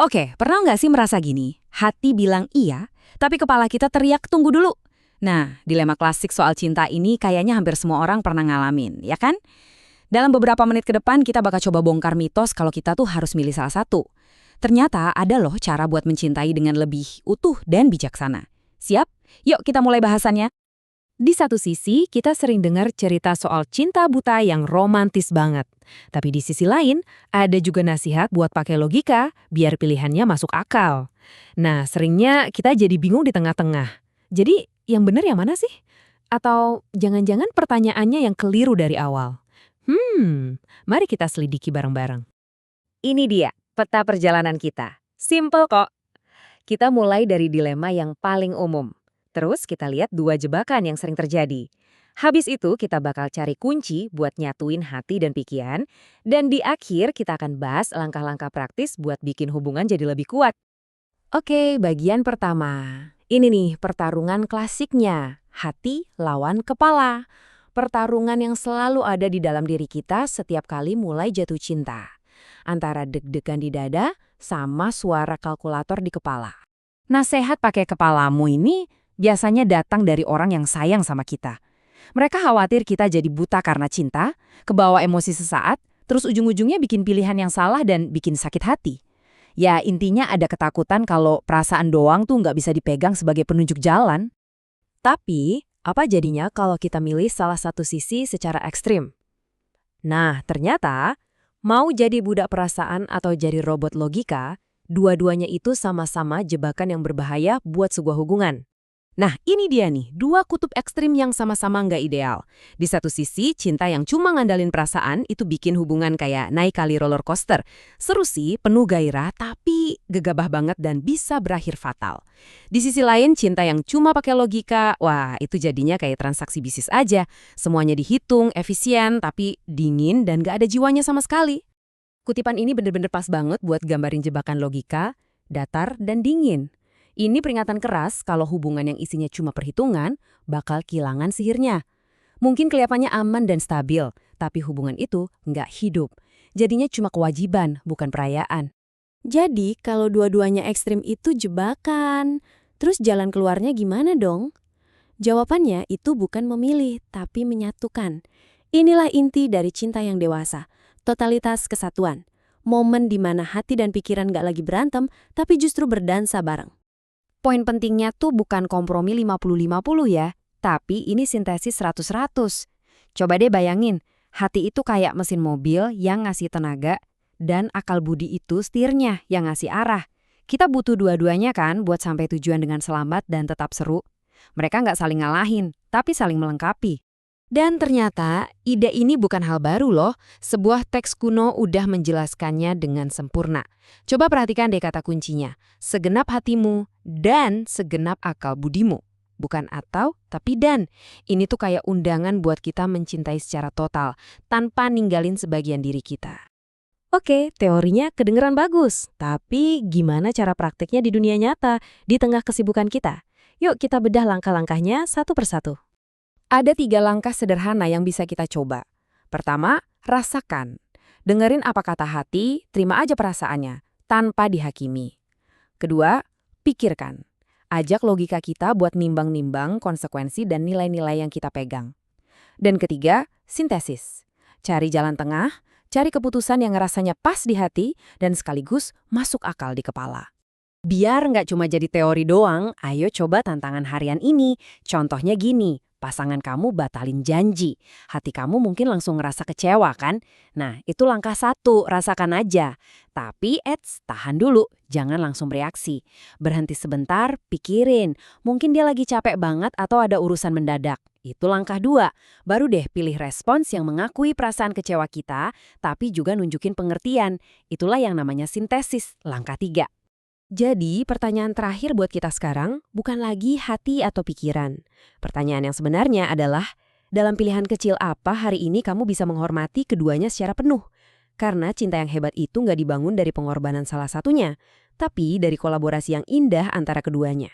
Oke, pernah nggak sih merasa gini? Hati bilang iya, tapi kepala kita teriak tunggu dulu. Nah, dilema klasik soal cinta ini kayaknya hampir semua orang pernah ngalamin, ya kan? Dalam beberapa menit ke depan kita bakal coba bongkar mitos kalau kita tuh harus milih salah satu. Ternyata ada loh cara buat mencintai dengan lebih utuh dan bijaksana. Siap? Yuk kita mulai bahasannya. Di satu sisi, kita sering dengar cerita soal cinta buta yang romantis banget. Tapi di sisi lain, ada juga nasihat buat pakai logika biar pilihannya masuk akal. Nah, seringnya kita jadi bingung di tengah-tengah. Jadi, yang benar yang mana sih? Atau jangan-jangan pertanyaannya yang keliru dari awal? Mari kita selidiki bareng-bareng. Ini dia, peta perjalanan kita. Simple kok. Kita mulai dari dilema yang paling umum. Terus kita lihat dua jebakan yang sering terjadi. Habis itu kita bakal cari kunci buat nyatuin hati dan pikiran. Dan di akhir kita akan bahas langkah-langkah praktis buat bikin hubungan jadi lebih kuat. Oke, bagian pertama. Ini nih pertarungan klasiknya, hati lawan kepala. Pertarungan yang selalu ada di dalam diri kita setiap kali mulai jatuh cinta. Antara deg-degan di dada sama suara kalkulator di kepala. Nasehat pakai kepalamu ini biasanya datang dari orang yang sayang sama kita. Mereka khawatir kita jadi buta karena cinta, kebawa emosi sesaat, terus ujung-ujungnya bikin pilihan yang salah dan bikin sakit hati. Ya intinya ada ketakutan kalau perasaan doang tuh nggak bisa dipegang sebagai penunjuk jalan. Tapi, apa jadinya kalau kita milih salah satu sisi secara ekstrim? Nah, ternyata, mau jadi budak perasaan atau jadi robot logika, dua-duanya itu sama-sama jebakan yang berbahaya buat sebuah hubungan. Nah, ini dia nih, dua kutub ekstrim yang sama-sama nggak ideal. Di satu sisi, cinta yang cuma ngandalin perasaan itu bikin hubungan kayak naik kali roller coaster. Seru sih, penuh gairah, tapi gegabah banget dan bisa berakhir fatal. Di sisi lain, cinta yang cuma pakai logika, wah itu jadinya kayak transaksi bisnis aja. Semuanya dihitung, efisien, tapi dingin dan nggak ada jiwanya sama sekali. Kutipan ini bener-bener pas banget buat gambarin jebakan logika, datar, dan dingin. Ini peringatan keras kalau hubungan yang isinya cuma perhitungan bakal kehilangan sihirnya. Mungkin kelihatannya aman dan stabil, tapi hubungan itu nggak hidup. Jadinya cuma kewajiban, bukan perayaan. Jadi, kalau dua-duanya ekstrim itu jebakan, terus jalan keluarnya gimana dong? Jawabannya itu bukan memilih, tapi menyatukan. Inilah inti dari cinta yang dewasa, totalitas kesatuan. Momen di mana hati dan pikiran nggak lagi berantem, tapi justru berdansa bareng. Poin pentingnya tuh bukan kompromi 50-50 ya, tapi ini sintesis 100-100. Coba deh bayangin, hati itu kayak mesin mobil yang ngasih tenaga, dan akal budi itu setirnya yang ngasih arah. Kita butuh dua-duanya kan buat sampai tujuan dengan selamat dan tetap seru. Mereka nggak saling ngalahin, tapi saling melengkapi. Dan ternyata, ide ini bukan hal baru loh. Sebuah teks kuno udah menjelaskannya dengan sempurna. Coba perhatikan deh kata kuncinya. Segenap hatimu dan segenap akal budimu. Bukan atau, tapi dan. Ini tuh kayak undangan buat kita mencintai secara total, tanpa ninggalin sebagian diri kita. Oke, teorinya kedengeran bagus. Tapi gimana cara praktiknya di dunia nyata, di tengah kesibukan kita? Yuk kita bedah langkah-langkahnya satu persatu. Ada 3 langkah sederhana yang bisa kita coba. Pertama, rasakan. Dengerin apa kata hati, terima aja perasaannya, tanpa dihakimi. Kedua, pikirkan. Ajak logika kita buat nimbang-nimbang konsekuensi dan nilai-nilai yang kita pegang. Dan ketiga, sintesis. Cari jalan tengah, cari keputusan yang rasanya pas di hati, dan sekaligus masuk akal di kepala. Biar nggak cuma jadi teori doang, ayo coba tantangan harian ini. Contohnya gini. Pasangan kamu batalin janji. Hati kamu mungkin langsung ngerasa kecewa kan? Nah, itu langkah 1, rasakan aja. Tapi, tahan dulu, jangan langsung bereaksi. Berhenti sebentar, pikirin. Mungkin dia lagi capek banget atau ada urusan mendadak. Itu langkah 2. Baru deh pilih respons yang mengakui perasaan kecewa kita, tapi juga nunjukin pengertian. Itulah yang namanya sintesis, langkah 3. Jadi, pertanyaan terakhir buat kita sekarang bukan lagi hati atau pikiran. Pertanyaan yang sebenarnya adalah, dalam pilihan kecil apa hari ini kamu bisa menghormati keduanya secara penuh? Karena cinta yang hebat itu nggak dibangun dari pengorbanan salah satunya, tapi dari kolaborasi yang indah antara keduanya.